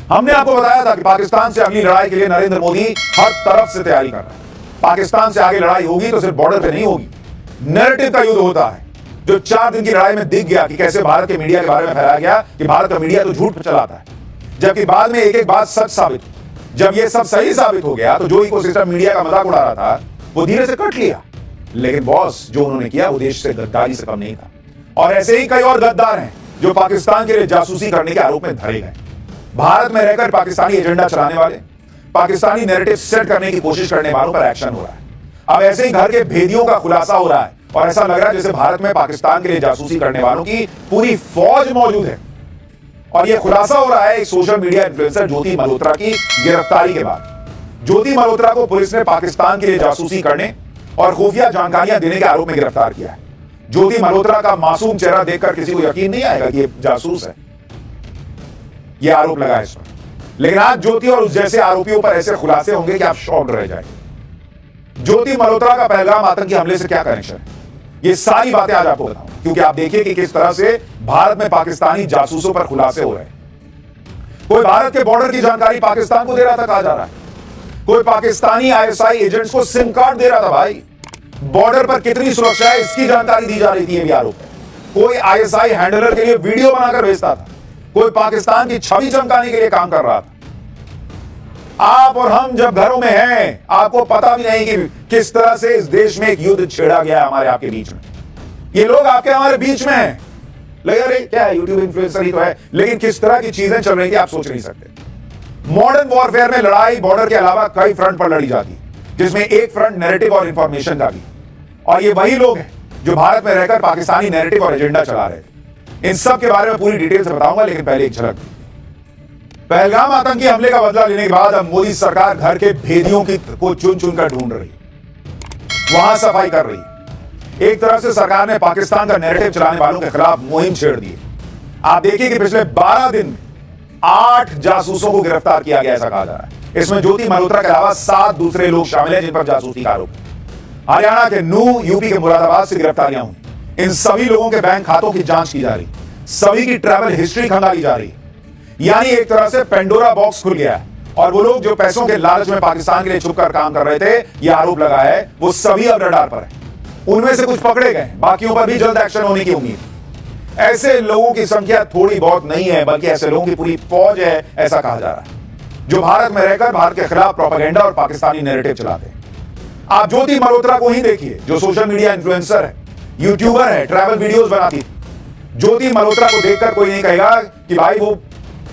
हमने आपको बताया था कि पाकिस्तान से अगली लड़ाई के लिए नरेंद्र मोदी हर तरफ से तैयारी कर रहा है। पाकिस्तान से आगे लड़ाई होगी तो सिर्फ बॉर्डर पे नहीं होगी, नैरेटिव का युद्ध होता है। जो 4 दिन की लड़ाई में दिख गया कि कैसे भारत के मीडिया के बारे में फैलाया गया कि भारत का मीडिया तो झूठ चलाता है, जबकि बाद में एक एक बात सच साबित हुई। जब ये सब सही साबित हो गया तो जो इकोसिस्टम मीडिया का मजाक उड़ा रहा था वो धीरे से कट लिया। लेकिन बॉस जो उन्होंने किया वो देश से गद्दारी से कम नहीं था। और ऐसे ही कई और गद्दार हैं जो पाकिस्तान के लिए जासूसी करने के आरोप में धरे गए। भारत में रहकर पाकिस्तानी एजेंडा चलाने वाले, पाकिस्तानी नैरेटिव सेट करने की कोशिश करने वालों पर एक्शन हो रहा है। अब ऐसे ही घर के भेदियों का खुलासा हो रहा है और ऐसा लग रहा है जैसे भारत में पाकिस्तान के लिए जासूसी करने वालों की पूरी फौज मौजूद है। और यह खुलासा हो रहा है एक सोशल मीडिया इन्फ्लुएंसर ज्योति मल्होत्रा की गिरफ्तारी के बाद। ज्योति मल्होत्रा को पुलिस ने पाकिस्तान के लिए जासूसी करने और खुफिया जानकारियां देने के आरोप में गिरफ्तार किया है। ज्योति मल्होत्रा का मासूम चेहरा देखकर किसी को यकीन नहीं आएगा कि यह जासूस है। यह आरोप लगा है इस पर। लेकिन आज ज्योति और उस जैसे आरोपियों पर ऐसे खुलासे होंगे कि आप शॉक्ड रह जाएंगे। ज्योति मल्होत्रा का पहलगाम आतंकी हमले से क्या कनेक्शन है, ये सारी बातें आज आपको बताऊंगा, क्योंकि आप देखिए कि किस तरह से भारत में पाकिस्तानी जासूसों पर खुलासे हो रहे हैं। कोई भारत के बॉर्डर की जानकारी पाकिस्तान को दे रहा था, कहा जा रहा है। कोई पाकिस्तानी आईएसआई एजेंट्स को सिम कार्ड दे रहा था। भाई बॉर्डर पर कितनी सुरक्षा है इसकी जानकारी दी जा रही थी, ये भी आरोप है। कोई आईएसआई हैंडलर के लिए वीडियो बनाकर भेजता था। कोई पाकिस्तान की छवि चमकाने के लिए काम कर रहा था। आप और हम जब घरों में हैं, आपको पता भी नहीं कि किस तरह से इस देश में एक युद्ध छेड़ा गया है हमारे आपके बीच में। ये लोग आपके हमारे बीच में हैं। लगे अरे क्या है, यूट्यूब इन्फ्लुएंसर ही तो है। लेकिन किस तरह की चीजें चल रही थी आप सोच नहीं सकते। मॉडर्न वॉरफेयर में लड़ाई बॉर्डर के अलावा कई फ्रंट पर लड़ी जाती है, जिसमें एक फ्रंट नैरेटिव और इंफॉर्मेशन का भी। और ये वही लोग हैं जो भारत में रहकर पाकिस्तानी नैरेटिव और एजेंडा चला रहे थे। इन सब के बारे में पूरी डिटेल से बताऊंगा, लेकिन पहले एक झलक। पहलगाम आतंकी हमले का बदला लेने के बाद अब मोदी सरकार घर के भेदियों को चुन चुनकर ढूंढ रही, वहां सफाई कर रही। एक तरफ से सरकार ने पाकिस्तान का नैरेटिव चलाने वालों के खिलाफ मुहिम छेड़ दी। आप देखिए कि पिछले 12 दिन में 8 जासूसों को गिरफ्तार किया गया, ऐसा कहा जा रहा है। इसमें ज्योति मल्होत्रा के अलावा 7 दूसरे लोग शामिल हैं जिन पर जासूसी का आरोप है। हरियाणा के नूह, यूपी के मुरादाबाद से गिरफ्तारियां हुई। इन सभी लोगों के बैंक खातों की जांच की जा रही, सभी की ट्रैवल हिस्ट्री खंगाली जा रही। यानी एक तरह से पेंडोरा बॉक्स खुल गया है और वो लोग जो पैसों के लालच में पाकिस्तान के लिए छुपकर काम कर रहे थे, ये आरोप लगा है, वो सभी अब रडार पर है। उनमें से कुछ पकड़े गए, बाकियों पर भी जल्द एक्शन होने की उम्मीद। ऐसे लोगों की संख्या थोड़ी बहुत नहीं है, बल्कि ऐसे लोगों की पूरी फौज है, ऐसा कहा जा रहा है, जो भारत में रहकर भारत के खिलाफ प्रोपेगेंडा और पाकिस्तानी नैरेटिव चलाते हैं। आप ज्योति मल्होत्रा को ही देखिए, जो सोशल मीडिया इन्फ्लुएंसर है, यूट्यूबर है, ट्रैवल वीडियोस बनाती है। ज्योति मल्होत्रा को देखकर कोई नहीं कहेगा कि भाई वो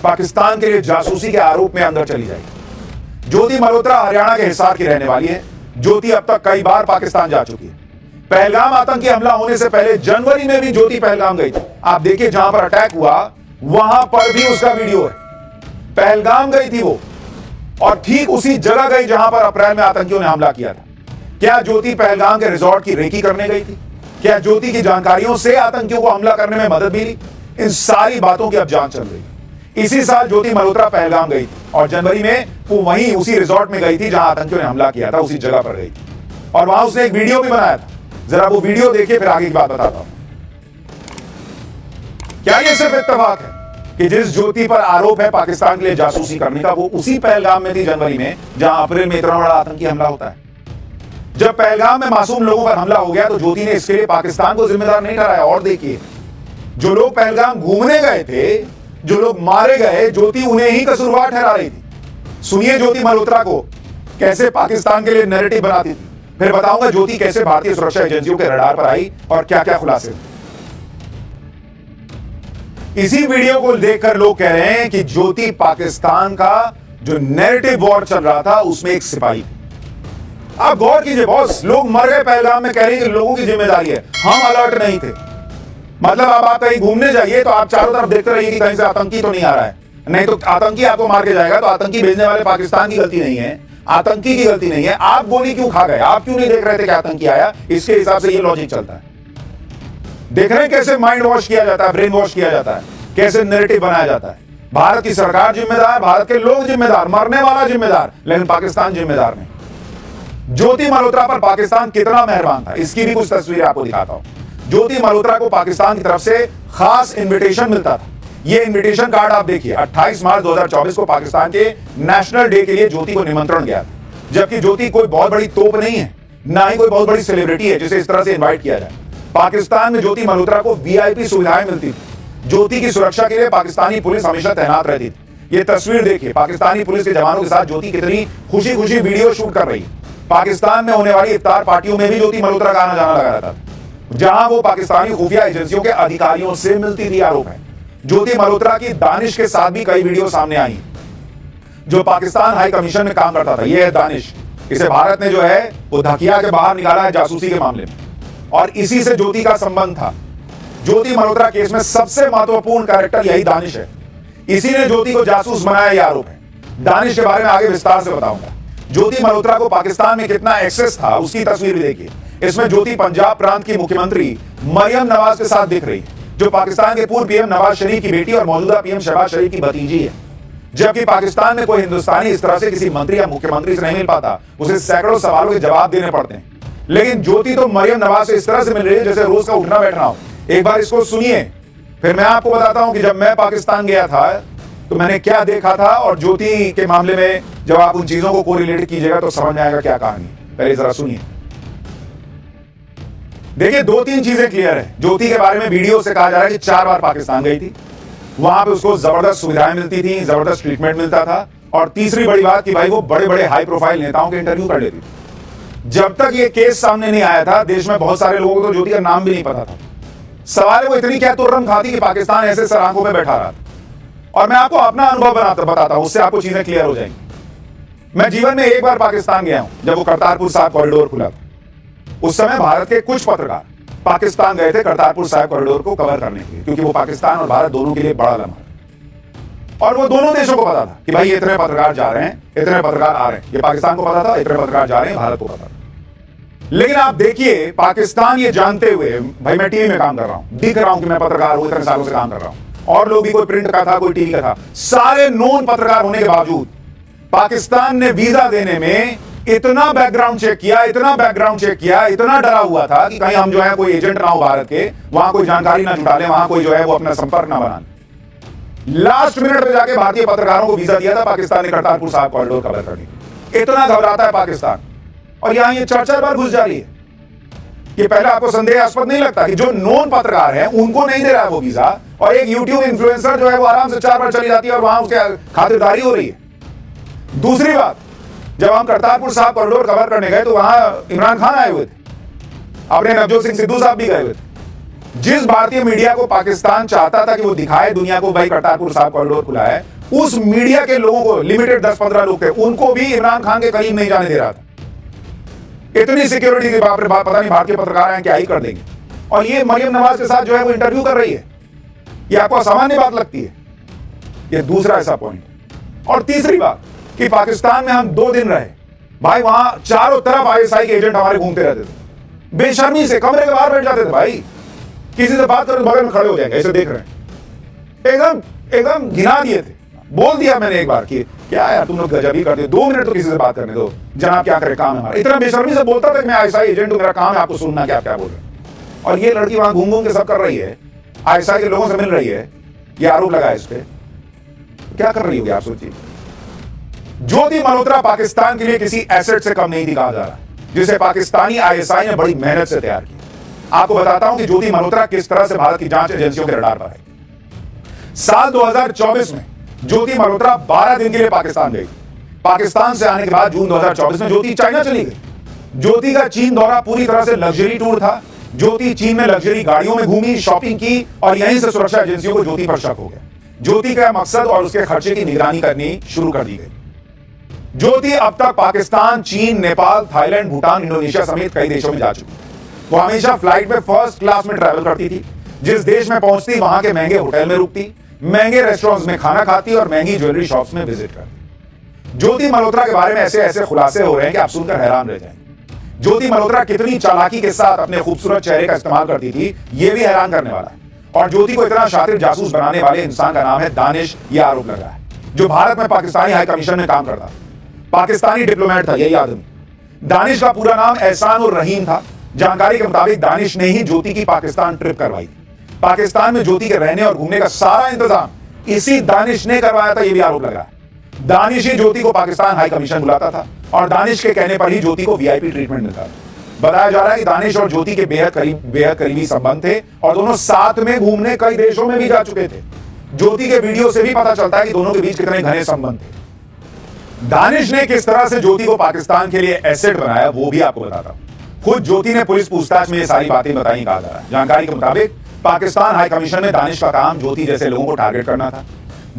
पाकिस्तान के लिए जासूसी के आरोप में अंदर चली जाएगी। ज्योति मल्होत्रा हरियाणा के हिसार की रहने वाली है। ज्योति अब तक कई बार पाकिस्तान जा चुकी है। पहलगाम आतंकी हमला होने से पहले जनवरी में भी ज्योति पहलगाम गई थी। आप देखिए जहां पर अटैक हुआ वहां पर भी उसका वीडियो है। पहलगाम गई थी वो, और ठीक उसी जगह गई जहां पर अप्रैल में आतंकियों ने हमला किया था। क्या ज्योति पहलगाम के रिजॉर्ट की रेकी करने गई थी? क्या ज्योति की जानकारियों से आतंकियों को हमला करने में मदद मिली? इन सारी बातों की अब जांच चल रही है। इसी साल ज्योति मल्होत्रा पहलगाम गई थी और जनवरी में वो वहीं उसी रिजॉर्ट में गई थी जहां आतंकियों ने हमला किया था, उसी जगह पर गई थी और वहां उसने एक वीडियो भी बनाया था। जरा वो वीडियो देखिए, फिर आगे की बात बताता हूं। क्या ये सिर्फ इत्तेफाक है कि जिस ज्योति पर आरोप है पाकिस्तान के लिए जासूसी करने का, वो उसी पहलगाम में थी जनवरी में जहां अप्रैल में इतना बड़ा आतंकी हमला होता है? जब पहलगाम में मासूम लोगों पर हमला हो गया तो ज्योति ने इसके लिए पाकिस्तान को जिम्मेदार नहीं ठहराया। और देखिए, जो लोग पहलगाम घूमने गए थे, जो लोग मारे गए, ज्योति उन्हें ही कसूरवार ठहरा रही थी। सुनिए ज्योति मल्होत्रा को कैसे पाकिस्तान के लिए नैरेटिव बनाती थी, फिर बताऊंगा ज्योति कैसे भारतीय सुरक्षा एजेंसियों के रडार पर आई और क्या क्या खुलासे। इसी वीडियो को देखकर लोग कह रहे हैं कि ज्योति पाकिस्तान का जो नैरेटिव वॉर चल रहा था उसमें एक सिपाही थी। आप गौर कीजिए बॉस, लोग मर गए पहलगाम में, कह रहे हैं कि लोगों की जिम्मेदारी है, हम अलर्ट नहीं थे। मतलब अब आप कहीं घूमने जाइए तो आप चारों तरफ देखते रहिए कि कहीं से आतंकी तो नहीं आ रहा है, नहीं तो आतंकी आपको मार के जाएगा। तो आतंकी भेजने वाले पाकिस्तान की गलती नहीं है, आतंकी की गलती नहीं है। आप गोली क्यों खा गए? आप क्यों नहीं देख रहे थे कि आतंकी आया? इसके हिसाब से ये लॉजिक चलता है। देख रहे हैं कैसे माइंड वॉश किया जाता है, ब्रेन वॉश किया जाता है, कैसे नैरेटिव बनाया जाता है। भारत की सरकार जिम्मेदार, भारत के लोग जिम्मेदार, मरने वाला जिम्मेदार, लेकिन पाकिस्तान जिम्मेदार नहीं। ज्योति मल्होत्रा पर पाकिस्तान कितना मेहरबान था, इसकी भी कुछ तस्वीरें आपको दिखाता हूं। ज्योति मल्होत्रा को पाकिस्तान की तरफ से खास इनविटेशन मिलता था। ये इनविटेशन कार्ड आप देखिए, 28 मार्च 2024 को पाकिस्तान के नेशनल डे के लिए ज्योति को निमंत्रण गया, जबकि ज्योति कोई बहुत बड़ी तोप नहीं है, ना ही कोई बहुत बड़ी सेलिब्रिटी है जिसे इस तरह से इनवाइट किया जाए। पाकिस्तान में ज्योति मल्होत्रा को वीआईपी सुविधाएं मिलती थी। ज्योति की सुरक्षा के लिए पाकिस्तानी पुलिस हमेशा तैनात रहती थी। ये तस्वीर देखिए, पाकिस्तानी पुलिस के जवानों के साथ ज्योति कितनी खुशी खुशी वीडियो शूट कर रही है। पाकिस्तान में होने वाली इफ्तार पार्टियों में भी ज्योति मल्होत्रा का आना जाना लगा रहता था, जहां वो पाकिस्तानी खुफिया एजेंसियों के अधिकारियों से मिलती थी। आरोप है ज्योति मल्होत्रा की दानिश के साथ भी कई वीडियो सामने आई, जो पाकिस्तान हाई कमीशन में काम करता था। ये है दानिश, इसे भारत ने जो है वो धकिया के बाहर निकाला है जासूसी के मामले में, और इसी से ज्योति का संबंध था। ज्योति मल्होत्रा केस में सबसे महत्वपूर्ण कैरेक्टर यही दानिश है। इसी ने ज्योति को जासूस बनाया, यह आरोप है। दानिश के बारे में आगे विस्तार से बताऊंगा। ज्योति मल्होत्रा को पाकिस्तान में कितना एक्सेस था उसकी तस्वीर भी देखिए। इसमें ज्योति पंजाब प्रांत की मुख्यमंत्री मरियम नवाज के साथ दिख रही है, जो पाकिस्तान के पूर्व पीएम नवाज शरीफ की बेटी और मौजूदा पीएम शहबाज शरीफ की भतीजी है। जबकि पाकिस्तान में कोई हिंदुस्तानी इस तरह से किसी मंत्री या मुख्यमंत्री से नहीं मिल पाता, उसे सैकड़ों सवालों के जवाब देने पड़ते हैं। लेकिन ज्योति तो मरियम नवाज से इस तरह से मिल रही है जैसे रोज का उठना बैठना हो। एक बार इसको सुनिए, फिर मैं आपको बताता हूं कि जब मैं पाकिस्तान गया था तो मैंने क्या देखा था, और ज्योति के मामले में जब आप उन चीजों को कोरिलेट कीजिएगा तो समझ में आएगा क्या कहानी है। पहले जरा सुनिए, देखिए 2-3 चीजें क्लियर है। ज्योति के बारे में वीडियो से कहा जा रहा है कि 4 बार पाकिस्तान गई थी, वहां पे उसको जबरदस्त सुविधाएं मिलती थी, जबरदस्त ट्रीटमेंट मिलता था, और तीसरी बड़ी बात कि भाई वो बड़े बड़े हाई प्रोफाइल नेताओं के इंटरव्यू कर लेती थी। जब तक ये केस सामने नहीं आया था, देश में बहुत सारे लोगों को तो ज्योति का नाम भी नहीं पता था। सवाल है वो इतनी क्या तुर्रम खाती कि पाकिस्तान ऐसे सर आंखों में बैठा रहा था। और मैं आपको अपना अनुभव बताता हूं, उससे आपको चीजें क्लियर हो जाएंगी। मैं जीवन में एक बार पाकिस्तान गया हूं, जब वो करतारपुर साहिब कॉरिडोर खुला था। उस समय भारत के कुछ पत्रकार पाकिस्तान गए थे करतारपुर साहिब कॉरिडोर को कवर करने के लिए, क्योंकि वो पाकिस्तान और भारत दोनों के लिए बड़ा लम्हा है। और वो दोनों देशों को पता था कि भाई इतने पत्रकार जा रहे हैं, इतने पत्रकार आ रहे हैं। ये पाकिस्तान को पता था, इतने पत्रकार जा रहे हैं, भारत को पता था। लेकिन आप देखिए, पाकिस्तान ये जानते हुए, भाई मैं टीवी में काम कर रहा हूं, दिख रहा हूं कि मैं पत्रकार हूं, इतने सालों से काम कर रहा हूं, और लोग भी कोई प्रिंट का था, कोई टीवी का था, सारे नॉन पत्रकार होने के बावजूद पाकिस्तान ने वीजा देने में इतना बैकग्राउंड चेक किया, इतना बैकग्राउंड चेक किया, इतना डरा हुआ था कि कहीं हम जो है कोई एजेंट ना हो भारत के, वहां कोई जानकारी ना जुटा ले, वहां कोई जो है वो अपना संपर्क ना बना ले। लास्ट मिनट पे जाके भारतीय पत्रकारों को वीजा दिया था पाकिस्तान ने करतारपुर साहिब कॉरिडोर कवर करने। इतना घबराता है पाकिस्तान, और यहां ये 4-4 बार घुस जा रही है। ये पहले आपको संदेहास्पद नहीं लगता कि जो नॉन पत्रकार हैं उनको नहीं दे रहा है वो वीजा, और एक यूट्यूब इन्फ्लुएंसर जो है वो आराम से 4 बार चली जाती है और वहां उसके खातिरदारी हो रही है। दूसरी बात, जब हम करतारपुर साहिब कॉरिडोर कवर करने गए तो वहां इमरान खान आए हुए थे, अपने नवजोत सिंह सिद्धू साहब भी गए हुए थे। जिस भारतीय मीडिया को पाकिस्तान चाहता था कि वो दिखाए दुनिया को भाई करतारपुर साहिब कॉरिडोर खुला है, उस मीडिया के लोगों को, लिमिटेड 10-15 लोग थे, उनको भी इमरान खान के करीब नहीं जाने दे रहा था। इतनी सिक्योरिटी के बाप रे बाप, पता नहीं भारतीय पत्रकार हैं क्या ही कर देंगे। और ये मरियम नवाज के साथ जो है वो इंटरव्यू कर रही है, ये आपको असामान्य बात लगती है? ये दूसरा ऐसा पॉइंट। और तीसरी बात कि पाकिस्तान में हम 2 दिन रहे, भाई वहां चारों तरफ आईएसआई के एजेंट हमारे घूमते रहते थे, बेशर्मी से कमरे के बाहर बैठ जाते थे। भाई किसी से बात करो बगल में खड़े हो जाएंगे, ऐसे देख रहे हैं, एकदम घिना दिए थे। बोल दिया मैंने एक बार कि क्या यार तुम लोग गजब ही करते, 2 मिनट तो किसी से बात करने दो, जनाब क्या करे, काम है हमारा। इतना बेशर्मी से बोलता था कि मैं आईएसआई एजेंट हूं, मेरा काम है आपको सुनना क्या क्या बोल रहे हैं। और ये लड़की वहां घूम घूम के सब कर रही है, आईएसआई के लोगों से मिल रही है, ये आरोप लगा है इस पे। क्या कर रही होगी आप सोचिए। ज्योति मल्होत्रा पाकिस्तान के लिए किसी एसेट से कम नहीं थी कहा जा रहा, जिसे पाकिस्तानी आईएसआई ने बड़ी मेहनत से तैयार किया। आपको बताता हूं कि ज्योति मल्होत्रा किस तरह से भारत की जांच एजेंसियों के रडार पर है। साल 2024 में ज्योति मल्होत्रा 12 दिन के लिए पाकिस्तान गई। पाकिस्तान से आने के बाद जून 2024 में ज्योति चाइना चली गई। ज्योति का चीन दौरा पूरी तरह से लग्जरी टूर था। ज्योति चीन में लग्जरी गाड़ियों में घूमी, शॉपिंग की, और यहीं से सुरक्षा एजेंसियों को ज्योति पर शक हो गया। ज्योति का मकसद और उसके खर्चे की निगरानी करनी शुरू कर दी गई। ज्योति अब तक पाकिस्तान, चीन, नेपाल, थाईलैंड, भूटान, इंडोनेशिया समेत कई देशों में जा चुकी। वो हमेशा फ्लाइट में फर्स्ट क्लास में ट्रैवल करती थी। जिस देश में पहुंचती वहां के महंगे होटल में रुकती, महंगे रेस्टोरेंट्स में खाना खाती और महंगी ज्वेलरी शॉप्स में विजिट करती। ज्योति मल्होत्रा के बारे में ऐसे ऐसे खुलासे हो रहे हैं कि आप सुनकर हैरान रह जाएंगे। ज्योति मल्होत्रा कितनी चालाकी के साथ अपने खूबसूरत चेहरे का इस्तेमाल करती थी, यह भी हैरान करने वाला है। और ज्योति को इतना शातिर जासूस बनाने वाले इंसान का नाम है दानिश, यह आरोप लग रहा है, जो भारत में पाकिस्तानी हाई कमीशन में काम करता था, पाकिस्तानी डिप्लोमेट था यही आदमी। दानिश का पूरा नाम एहसान उर रहीम था। जानकारी के मुताबिक दानिश ने ही ज्योति की पाकिस्तान ट्रिप करवाई थी। पाकिस्तान में ज्योति के रहने और घूमने का सारा इंतजाम इसी दानिश ने करवाया था, यह भी आरोप लगा है। दानिश ही ज्योति को पाकिस्तान हाई कमीशन बुलाता था और दानिश के कहने पर ही ज्योति को वीआईपी ट्रीटमेंट मिलता था। बताया जा रहा है कि दानिश और ज्योति के बेहद करीबी संबंध थे और दोनों साथ में घूमने कई देशों में भी जा चुके थे। ज्योति के वीडियो से भी पता चलता है कि दोनों के बीच कितने घने संबंध थे। दानिश ने किस तरह से ज्योति को पाकिस्तान के लिए एसेट बनाया वो भी आपको बताता हूं। खुद ज्योति ने पुलिस पूछताछ में ये सारी बातें बताई, कहा जा रहा है। जानकारी के मुताबिक पाकिस्तान हाई कमीशन में दानिश का काम ज्योति जैसे लोगों को टारगेट करना था।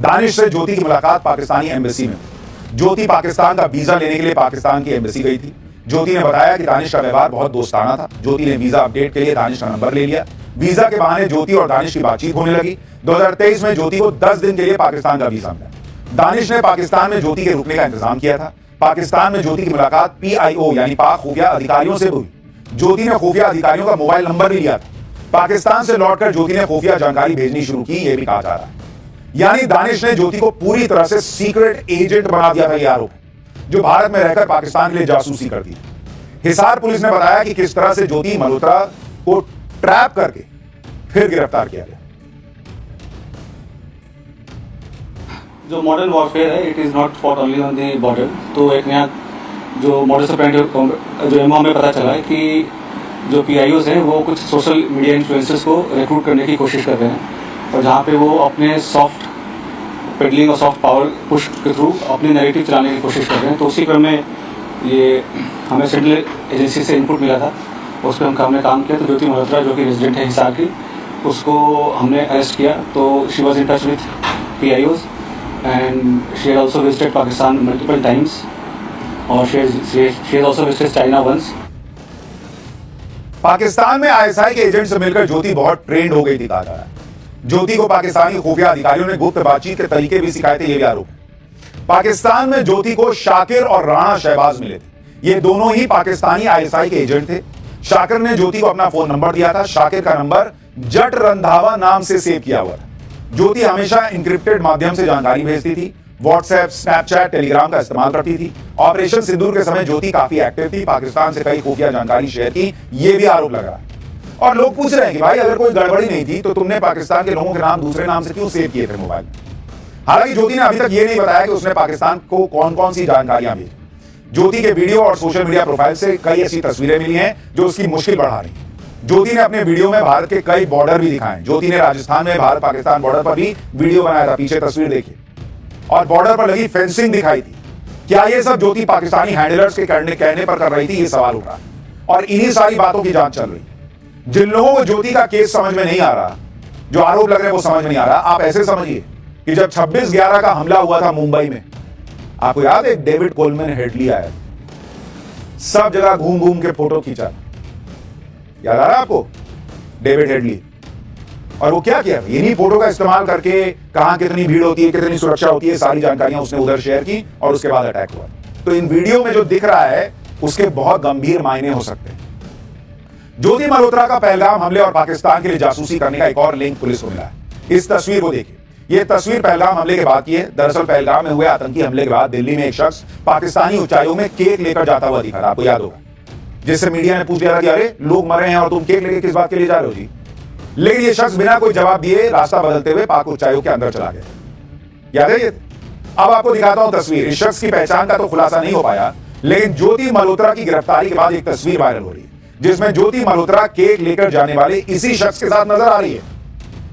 दानिश से ज्योति की मुलाकात पाकिस्तानी एम्बेसी में हुई। ज्योति पाकिस्तान का वीजा लेने के लिए पाकिस्तान की एम्बेसी गई थी। ज्योति ने बताया कि दानिश का व्यवहार बहुत दोस्ताना था। ज्योति ने वीजा अपडेट के लिए दानिश का नंबर ले लिया। वीजा के बहाने ज्योति और दानिश की बातचीत होने लगी। 2023 में ज्योति को 10 दिन के लिए पाकिस्तान का वीजा मिला। दानिश ने पाकिस्तान में ज्योति के रुकने का इंतजाम किया था। पाकिस्तान में ज्योति की मुलाकात PIO यानी पाक खुफिया अधिकारियों से हुई। ज्योति ने खुफिया अधिकारियों का मोबाइल नंबर भी लिया था। पाकिस्तान से लौटकर ज्योति ने खुफिया जानकारी भेजनी शुरू की, यह भी कहा जा रहा है। यानी दानिश ने ज्योति को पूरी तरह से सीक्रेट एजेंट बना दिया था, यह आरोप है, जो भारत में रहकर पाकिस्तान के लिए जासूसी करती थी। हिसार पुलिस ने बताया कि किस तरह से ज्योति मल्होत्रा को ट्रैप करके फिर गिरफ्तार किया गया। जो मॉडर्न वॉरफेयर है, it is not fought only on the border. तो एक नया जो मॉडर्स ऑपरेंडी जो एमओ में पता चला है कि जो PIOs हैं वो कुछ सोशल मीडिया इन्फ्लुएंसर्स को रिक्रूट करने की कोशिश कर रहे हैं और जहाँ पे वो अपने सॉफ्ट पेडलिंग और सॉफ्ट पावर पुश के थ्रू अपनी नैरेटिव चलाने की कोशिश कर रहे हैं। तो उसी क्रम में ये हमें सेंट्रल एजेंसी से इनपुट मिला था, उस पर हमने काम किया। तो ज्योति मल्होत्रा जो कि रेजिडेंट है हिसार की, उसको हमने अरेस्ट किया। तो she was in touch with PIOs and she had also visited Pakistan multiple times और she has also visited China once. Pakistan में ISI के एजेंट से मिलकर ज्योति बहुत ट्रेंड हो गई थी, कहा जा रहा है। ज्योति को पाकिस्तानी खुफिया अधिकारियों ने गुप्त बातचीत के तरीके भी सिखाए थे, यह भी आरोप है। पाकिस्तान में ज्योति को शाकिर और राणा शहबाज मिले थे। ये दोनों ही पाकिस्तानी ISI के एजेंट थे। शाकिर ने ज्योति को अपना फोन नंबर दिया था। शाकिर का नंबर जट रंधावा नाम से सेव किया हुआ था। ज्योति हमेशा इंक्रिप्टेड माध्यम से जानकारी भेजती थी। व्हाट्सएप, स्नैपचैट, टेलीग्राम का इस्तेमाल करती थी। ऑपरेशन सिंदूर के समय ज्योति काफी एक्टिव थी। पाकिस्तान से कई खुफिया जानकारी शेयर की, यह भी आरोप लगा। और लोग पूछ रहे हैं कि भाई अगर कोई गड़बड़ी नहीं थी तो तुमने पाकिस्तान के लोगों के नाम दूसरे नाम से क्यों सेव किए थे मोबाइल में? हालांकि ज्योति ने अभी तक ये नहीं बताया कि उसने पाकिस्तान को कौन कौन सी जानकारियां भेजी। ज्योति के वीडियो और सोशल मीडिया प्रोफाइल से कई ऐसी तस्वीरें मिली हैं जो उसकी मुश्किल बढ़ा रही। ज्योति ने अपने वीडियो में भारत के कई बॉर्डर भी दिखाए। ज्योति ने राजस्थान में भारत पाकिस्तान बॉर्डर पर भी वीडियो बनाया था, पीछे तस्वीर देखिए, और बॉर्डर पर लगी फेंसिंग दिखाई थी। क्या ये सब ज्योति पाकिस्तानी हैंडलर्स के कहने पर कर रही थी? ये सवाल उठ रहा और इन्हीं सारी बातों की जांच चल रही। जिन लोगों को ज्योति का केस समझ में नहीं आ रहा, जो आरोप लग रहे हैं वो समझ में नहीं आ रहा, आप ऐसे समझिए कि जब 26/11 का हमला हुआ था मुंबई में, आपको याद है डेविड कोलमैन हेडली आया, सब जगह घूम घूम के फोटो खींचा, याद आ रहा है आपको डेविड हेडली? और वो क्या किया, इन्हीं फोटो का इस्तेमाल करके कहां कितनी भीड़ होती है, कितनी सुरक्षा होती है, सारी जानकारियां उसने उधर शेयर की और उसके बाद अटैक हुआ। तो इन वीडियो में जो दिख रहा है उसके बहुत गंभीर मायने हो सकते हैं। ज्योति मल्होत्रा का पहलगाम हमले और पाकिस्तान के लिए जासूसी करने का एक और लिंक पुलिस को मिला है। इस तस्वीर को देखिए, यह तस्वीर पहलगाम हमले के बाद की है। दरअसल पहलगाम में हुए आतंकी हमले के बाद दिल्ली में एक शख्स पाकिस्तानी ऊंचाइयों में केक लेकर जाता हुआ दिखा रहा, आपको याद होगा, जिससे मीडिया ने पूछ लिया था कि अरे लोग मरे हैं और तुम केक लेके किस बात के लिए जा रहे हो जी। लेकिन ये शख्स बिना कोई जवाब दिए रास्ता बदलते हुए पाक ऊंचाइयों के अंदर चला गया। याद है ये? अब आपको दिखाता हूं तस्वीर। इस शख्स की पहचान का तो खुलासा नहीं हो पाया, लेकिन ज्योति मल्होत्रा की गिरफ्तारी के बाद एक तस्वीर वायरल हो रही है जिसमें ज्योति मल्होत्रा केक लेकर जाने वाले इसी शख्स के साथ नजर आ रही है।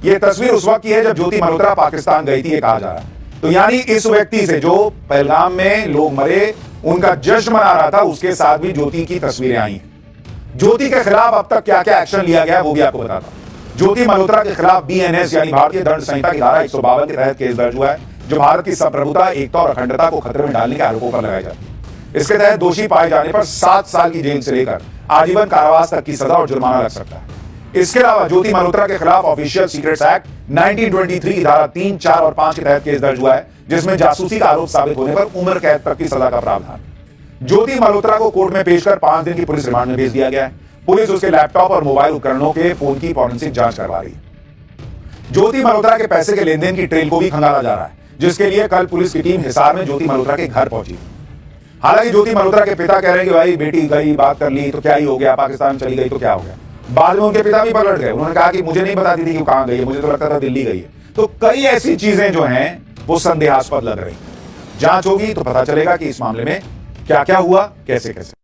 यह तस्वीर उस वक्त की है जब ज्योति मल्होत्रा पाकिस्तान गई थी, ये कहा जा रहा है। तो यानी इस व्यक्ति से जो पहलगाम में लोग मरे, उनका जश्न मना रहा था, उसके साथ भी ज्योति की तस्वीरें आई हैं। ज्योति के खिलाफ अब तक क्या क्या एक्शन लिया गया वो भी आपको बताता हूं। ज्योति मल्होत्रा के खिलाफ BNS यानी भारतीय दंड संहिता की धारा 152 के तहत केस दर्ज हुआ है, जो भारत की संप्रभुता, एकता और अखंडता को खतरे में डालने के आरोपों पर लगाई जाती है। इसके तहत दोषी पाए जाने पर 7 साल की जेल से लेकर आजीवन कारावास तक की सजा और जुर्माना लग सकता है। इसके अलावा ज्योति मल्होत्रा के खिलाफ ऑफिशियल सीक्रेट्स एक्ट 1923 की धारा 3, 4 और 5 के तहत केस दर्ज हुआ है, जिसमें जासूसी का आरोप साबित होने पर उम्र कैद तक की सजा का प्रावधान। ज्योति मल्होत्रा को कोर्ट में पेश कर 5 दिन की पुलिस रिमांड में भेज दिया गया है। पुलिस उसके लैपटॉप और मोबाइल उपकरणों के फोन की फॉरेंसिक जांच करवा रही है। ज्योति मल्होत्रा के पैसे के लेनदेन की ट्रेल को भी खंगाला जा रहा है, जिसके लिए कल पुलिस की टीम हिसार में ज्योति मल्होत्रा के घर पहुंची। हालांकि ज्योति मल्होत्रा के पिता कह रहे हैं कि भाई बेटी गई, बात कर ली तो क्या ही हो गया, पाकिस्तान चली गई तो क्या हो गया। बाद में उनके पिता भी पलट गए, उन्होंने कहा कि मुझे नहीं बताती थी कि कहां गई है, मुझे तो लगता था दिल्ली गई है। तो कई ऐसी चीजें जो हैं वो संदेहास्पद लग रही। जांच होगी तो पता चलेगा कि इस मामले में क्या क्या हुआ, कैसे कैसे।